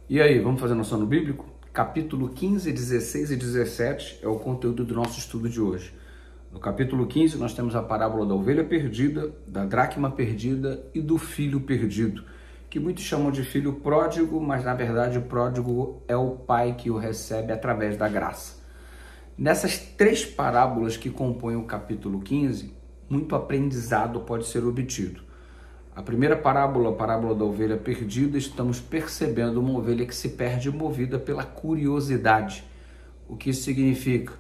E aí, vamos fazer noção no bíblico? Capítulo 15, 16 e 17 é o conteúdo do nosso estudo de hoje. No capítulo 15 nós temos a parábola da ovelha perdida, da dracma perdida e do filho perdido, que muitos chamam de filho pródigo, mas na verdade o pródigo é o pai que o recebe através da graça. Nessas três parábolas que compõem o capítulo 15, muito aprendizado pode ser obtido. A primeira parábola, a parábola da ovelha perdida, estamos percebendo uma ovelha que se perde movida pela curiosidade. O que isso significa?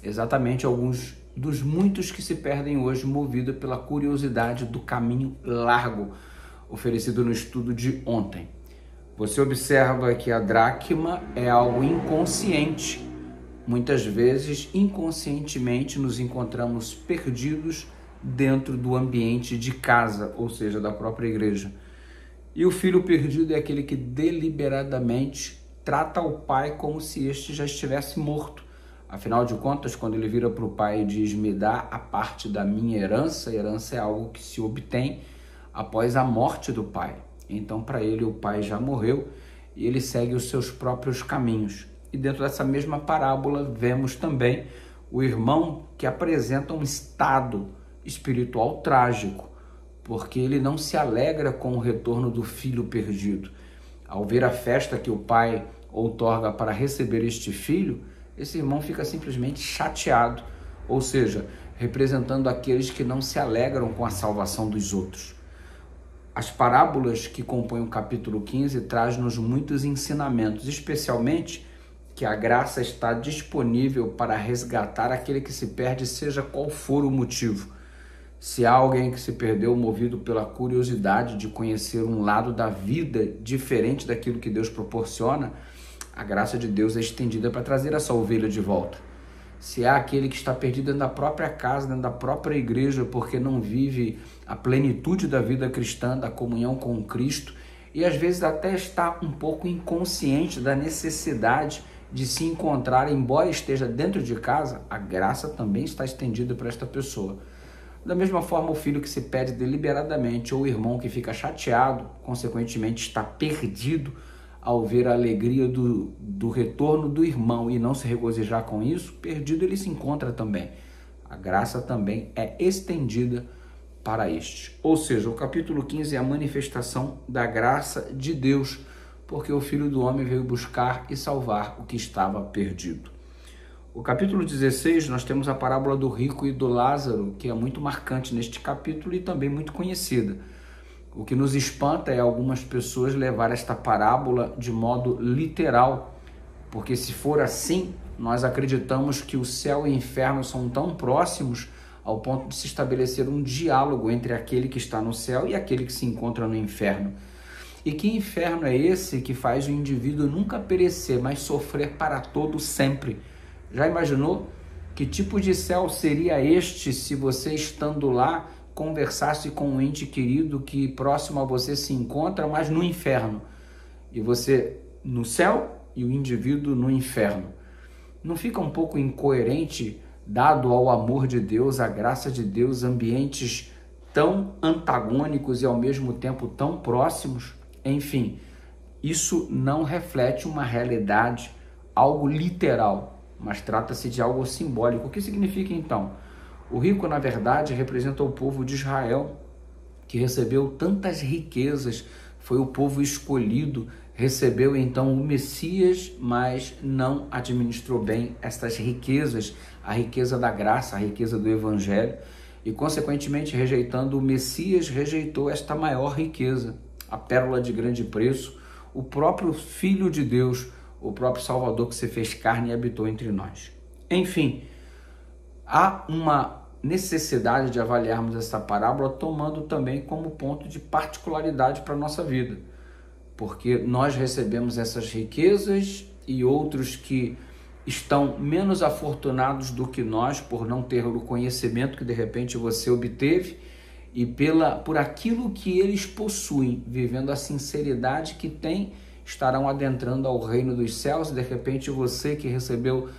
Exatamente alguns dos muitos que se perdem hoje movido pela curiosidade do caminho largo, oferecido no estudo de ontem. Você observa que a dracma é algo inconsciente. Muitas vezes, inconscientemente, nos encontramos perdidos dentro do ambiente de casa, ou seja, da própria igreja. E o filho perdido é aquele que deliberadamente trata o pai como se este já estivesse morto. Afinal de contas, quando ele vira para o pai e diz: me dá a parte da minha herança, a herança é algo que se obtém após a morte do pai. Então, para ele, o pai já morreu e ele segue os seus próprios caminhos. E dentro dessa mesma parábola, vemos também o irmão que apresenta um estado espiritual trágico, porque ele não se alegra com o retorno do filho perdido. Ao ver a festa que o pai outorga para receber este filho, esse irmão fica simplesmente chateado, ou seja, representando aqueles que não se alegram com a salvação dos outros. As parábolas que compõem o capítulo 15 trazem-nos muitos ensinamentos, especialmente que a graça está disponível para resgatar aquele que se perde, seja qual for o motivo. Se há alguém que se perdeu movido pela curiosidade de conhecer um lado da vida diferente daquilo que Deus proporciona, a graça de Deus é estendida para trazer essa ovelha de volta. Se há aquele que está perdido dentro da própria casa, dentro da própria igreja, porque não vive a plenitude da vida cristã, da comunhão com Cristo, e às vezes até está um pouco inconsciente da necessidade de se encontrar, embora esteja dentro de casa, a graça também está estendida para esta pessoa. Da mesma forma, o filho que se perde deliberadamente ou o irmão que fica chateado, consequentemente está perdido ao ver a alegria do retorno do irmão e não se regozijar com isso, perdido ele se encontra também. A graça também é estendida para este. Ou seja, o capítulo 15 é a manifestação da graça de Deus, porque o Filho do Homem veio buscar e salvar o que estava perdido. O capítulo 16, nós temos a parábola do rico e do Lázaro, que é muito marcante neste capítulo e também muito conhecida. O que nos espanta é algumas pessoas levar esta parábola de modo literal, porque se for assim, nós acreditamos que o céu e o inferno são tão próximos ao ponto de se estabelecer um diálogo entre aquele que está no céu e aquele que se encontra no inferno. E que inferno é esse que faz o indivíduo nunca perecer, mas sofrer para todo sempre? Já imaginou que tipo de céu seria este se você, estando lá, conversasse com um ente querido que próximo a você se encontra, mas no inferno? E você no céu e o indivíduo no inferno. Não fica um pouco incoerente, dado ao amor de Deus, à graça de Deus, ambientes tão antagônicos e ao mesmo tempo tão próximos? Enfim, isso não reflete uma realidade, algo literal, mas trata-se de algo simbólico. O que significa então? O rico, na verdade, representa o povo de Israel, que recebeu tantas riquezas, foi o povo escolhido, recebeu então o Messias, mas não administrou bem estas riquezas, a riqueza da graça, a riqueza do Evangelho, e consequentemente, rejeitando o Messias, rejeitou esta maior riqueza, a pérola de grande preço, o próprio Filho de Deus, o próprio Salvador que se fez carne e habitou entre nós. Enfim, há uma necessidade de avaliarmos essa parábola tomando também como ponto de particularidade para a nossa vida, porque nós recebemos essas riquezas e outros que estão menos afortunados do que nós por não ter o conhecimento que de repente você obteve e por aquilo que eles possuem, vivendo a sinceridade que têm, estarão adentrando ao reino dos céus, e de repente você que recebeu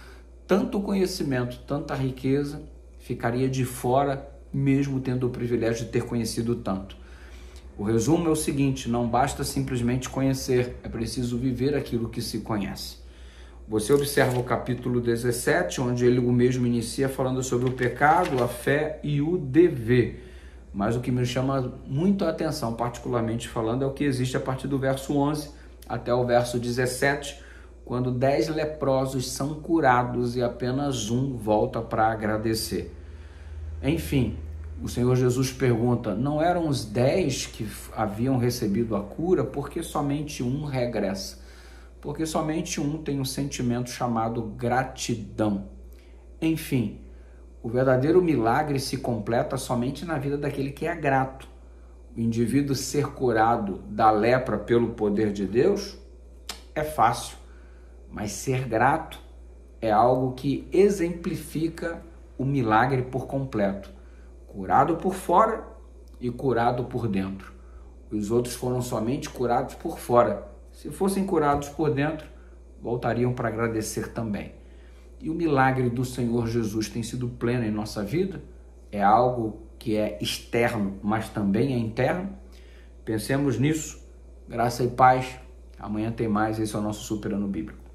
tanto conhecimento, tanta riqueza, ficaria de fora, mesmo tendo o privilégio de ter conhecido tanto. O resumo é o seguinte: não basta simplesmente conhecer, é preciso viver aquilo que se conhece. Você observa o capítulo 17, onde ele mesmo inicia falando sobre o pecado, a fé e o dever. Mas o que me chama muito a atenção, particularmente falando, é o que existe a partir do verso 11 até o verso 17, quando 10 leprosos são curados e apenas um volta para agradecer. Enfim, o Senhor Jesus pergunta: não eram os 10 que haviam recebido a cura? Por que somente um regressa? Porque somente um tem um sentimento chamado gratidão. Enfim, o verdadeiro milagre se completa somente na vida daquele que é grato. O indivíduo ser curado da lepra pelo poder de Deus é fácil, mas ser grato é algo que exemplifica o milagre por completo. Curado por fora e curado por dentro. Os outros foram somente curados por fora. Se fossem curados por dentro, voltariam para agradecer também. E o milagre do Senhor Jesus tem sido pleno em nossa vida? É algo que é externo, mas também é interno? Pensemos nisso. Graça e paz. Amanhã tem mais. Esse é o nosso Superando Bíblico.